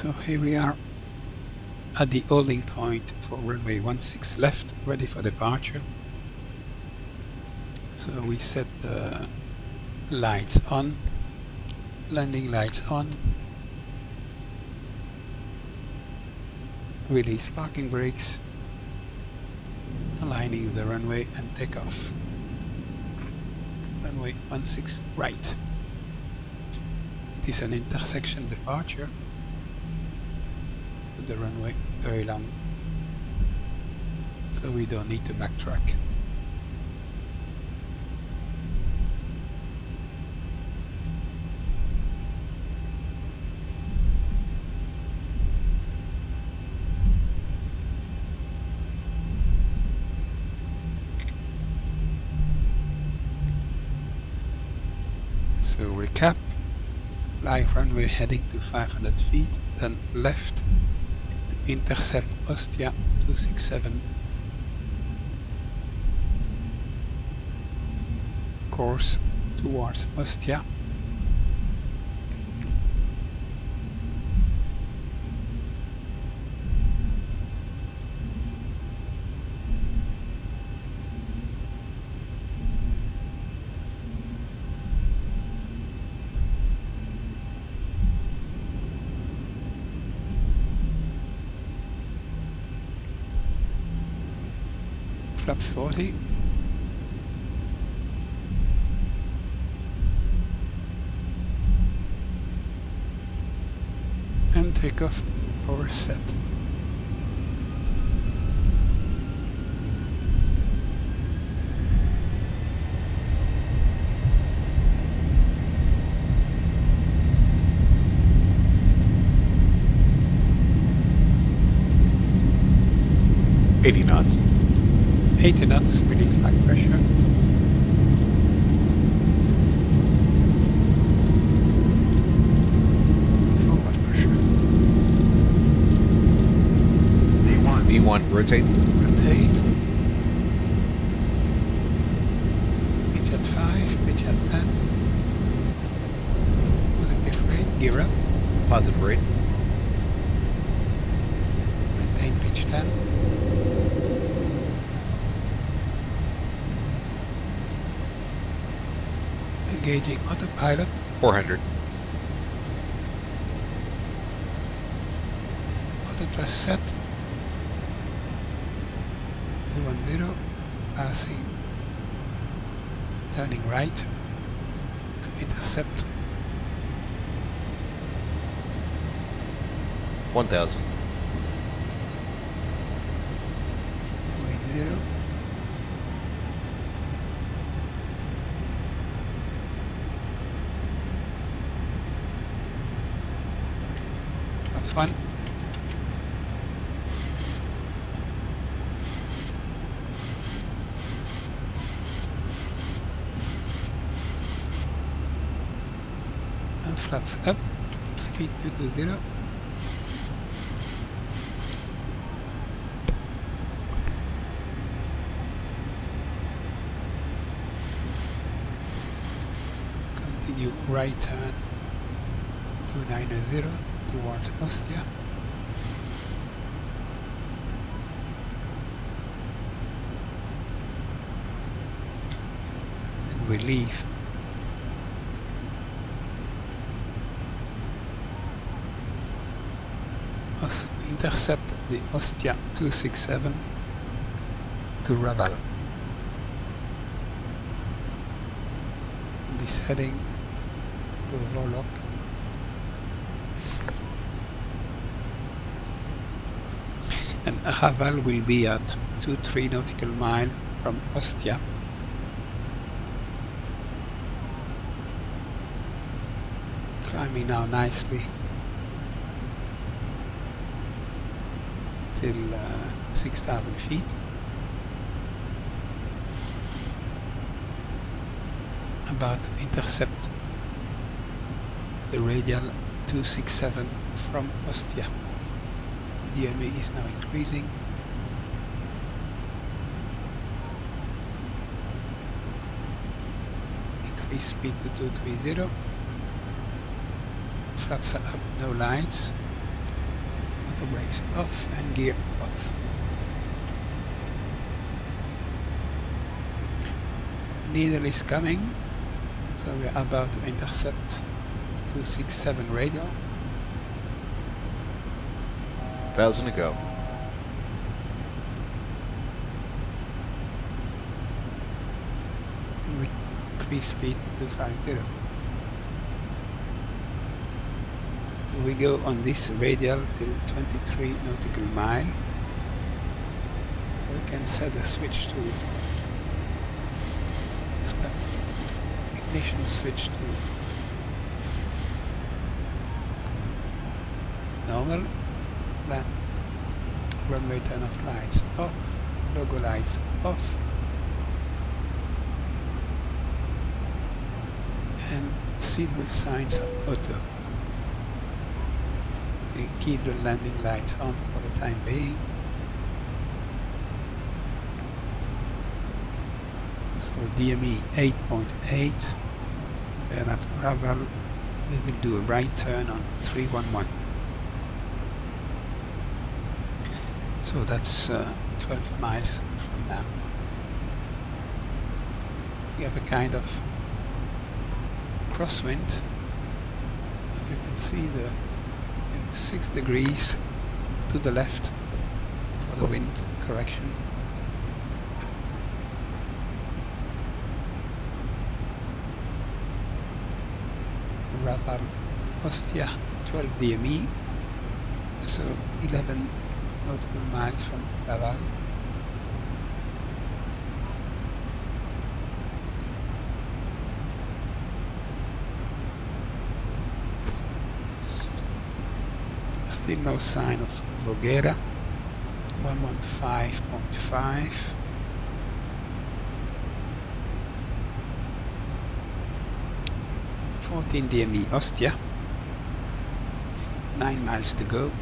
So here we are at the holding point for runway 16 left, ready for departure. So we set the lights on, landing lights on, release parking brakes, aligning the runway and take off. Runway 16 right. It is an intersection departure, but the runway very long, so we don't need to backtrack. So recap, fly runway heading to 500 feet, then left to intercept Ostia 267. Course towards Ostia. Flaps 40. And takeoff power set. $80 knots. 80 knots, release flag pressure. Forward pressure. V1, rotate. Rotate. Pitch at 5, pitch at 10. Positive rate, gear up. Positive rate. Maintain pitch 10. Engaging autopilot. 400. Auto thrust set. 210. Passing. Turning right to intercept. 1000. 280. That's one. And flaps up. Speed 220. Continue right turn 290 towards Ostia. And we leave. Intercept the Ostia 267 to Raval. This heading to Vorlock. And Raval will be at 2-3 nautical mile from Ostia. Climbing now nicely till 6,000 feet. About to intercept the radial 267 from Ostia. DMA is now increasing. Increase speed to 230. Flaps are up, no lights. auto brakes off and gear off. Needle is coming, so we are about to intercept 267 radial. 1,000 to go. And we increase speed to 250. So we go on this radial till 23 nautical mile. We can set a switch to start ignition switch to normal. Runway turn off lights off, logo lights off, and seatbelt signs auto. We keep the landing lights on for the time being. So DME 8.8, and at Raval we will do a right turn on 311. So that's 12 miles from now. We have a kind of crosswind. As you can see, we have 6 degrees to the left for the wind correction. Raval Ostia 12 DME, so 11 nautical miles from Raval. Still no sign of Voghera. 115.5. DME Ostia, 9 miles to go.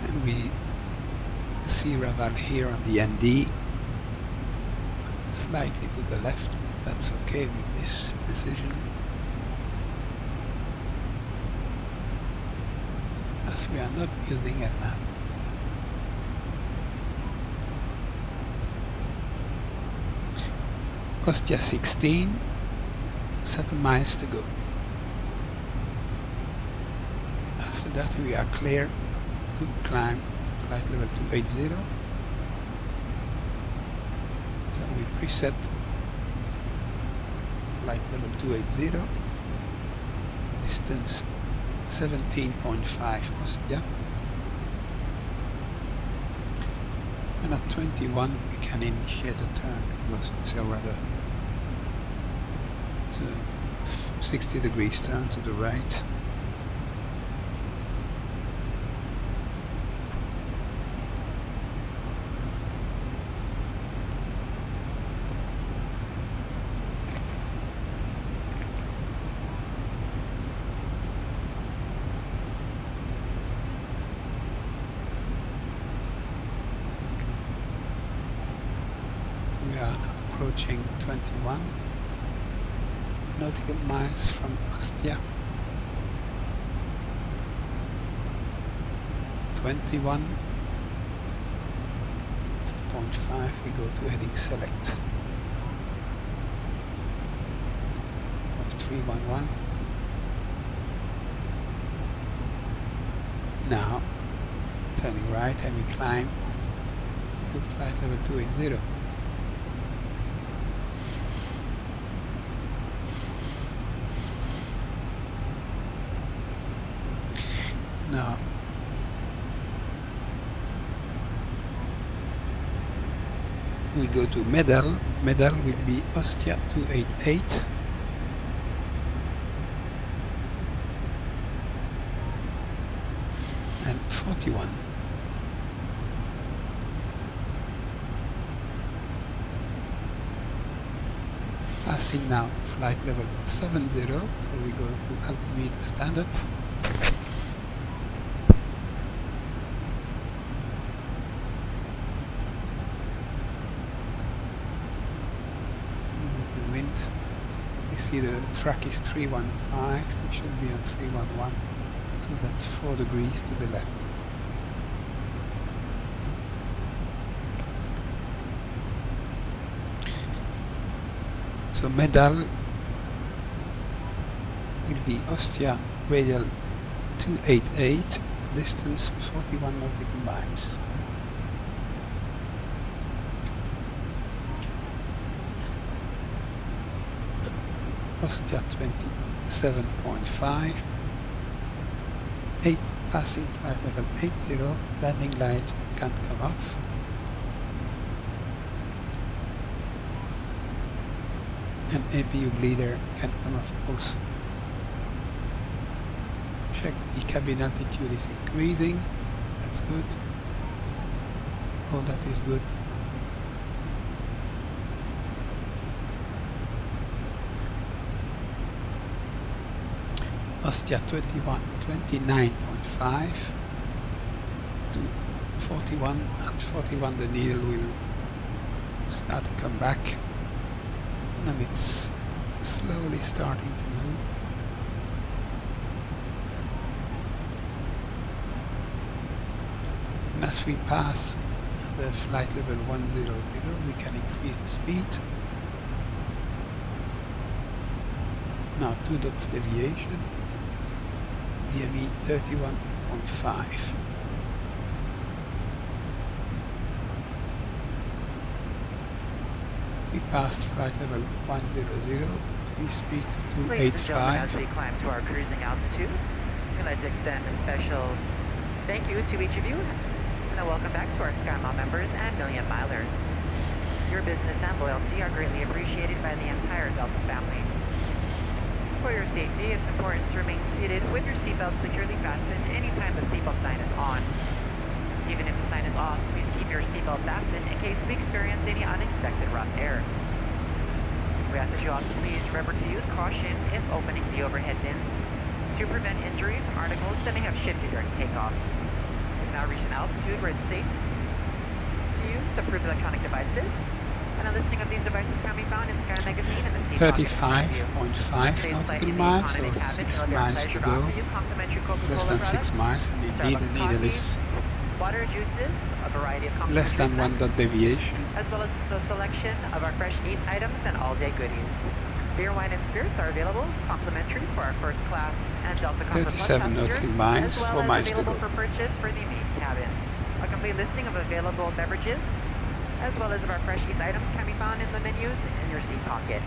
And we see Raval here on the ND, slightly to the left. That's okay with this precision, as we are not using a lamp. Ostia 16, 7 miles to go. After that we are clear to climb flight level 280. So we preset flight level 280, distance 17.5 Ostia, and at 21 we can initiate a turn because it's a rather 60 degrees turn to the right. We are approaching 21 nautical miles from Ostia. 21.5, we go to heading select of 311. Now turning right and we climb to flight level 280. Now we go to Medal. Medal will be Ostia 288. And 41. Passing now flight level 70, so we go to altimeter standard. see the track is 315, we should be on 311, so that's 4 degrees to the left. So medal will be Ostia radial 288, distance 41 nautical miles. So Ostia 27.5, 8 passing flight level 80, landing light can't come off. And APU bleeder can come off also. Check the cabin altitude is increasing, that's good. All that is good. Ostia 29.5 to 41. At 41 the needle will start to come back. And it's slowly starting to move. And as we pass the flight level 100, we can increase the speed. Now 2 dots deviation, DME 31.5. We passed flight level 100, increase speed to 285. Ladies and gentlemen, as we climb to our cruising altitude, we'd like to extend a special thank you to each of you, and a welcome back to our SkyMile members and Million Milers. Your business and loyalty are greatly appreciated by the entire Delta family. For your safety, it's important to remain seated with your seatbelt securely fastened anytime the seatbelt sign is on. Even if the sign is off, please keep your seatbelt fastened in case we experience any unexpected rough air. We ask that you also please remember to use caution if opening the overhead bins to prevent injury from articles that may have shifted during takeoff. We've now reached an altitude where it's safe to use approved electronic devices, and a listing of these devices can be found in Sky Magazine in the seat pocket. 35.5 nautical miles, so 6 miles to go. Less than 6 miles, and indeed the needle is water, juices, a variety of less than 1 dot deviation. as well as a selection of our fresh eats items and all-day goodies. Beer, wine, and spirits are available, complimentary for our first class and Delta Comfort Plus 37 nautical miles, as well 4 as miles to available go. for purchase for the main cabin. A complete listing of available beverages, as well as of our fresh eats items, can be found in the menus in your seat pocket.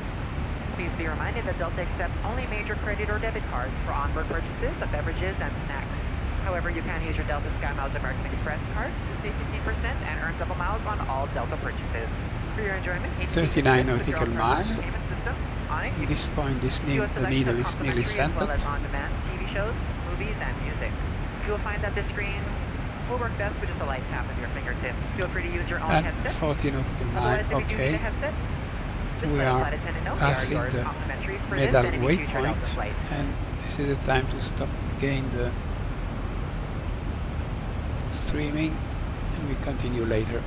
Please be reminded that Delta accepts only major credit or debit cards for onboard purchases of beverages and snacks. However, you can use your Delta SkyMiles American Express card to save 15% and earn double miles on all Delta purchases. For your enjoyment, 39 nautical miles. payment system. On it, At this point, the selection needle of is nearly complimentary as centered. well as on-demand TV shows, movies, and music. You will find that this screen will work best with just a light tap of your fingertip. Feel free to use your own And headset. 40 nautical miles, Otherwise, if you do need a okay. headset, just We let a are flight attendant know they are passing yours the complimentary for this medal and any future Delta waypoint, flights. and this is the time to stop again the streaming, and we continue later.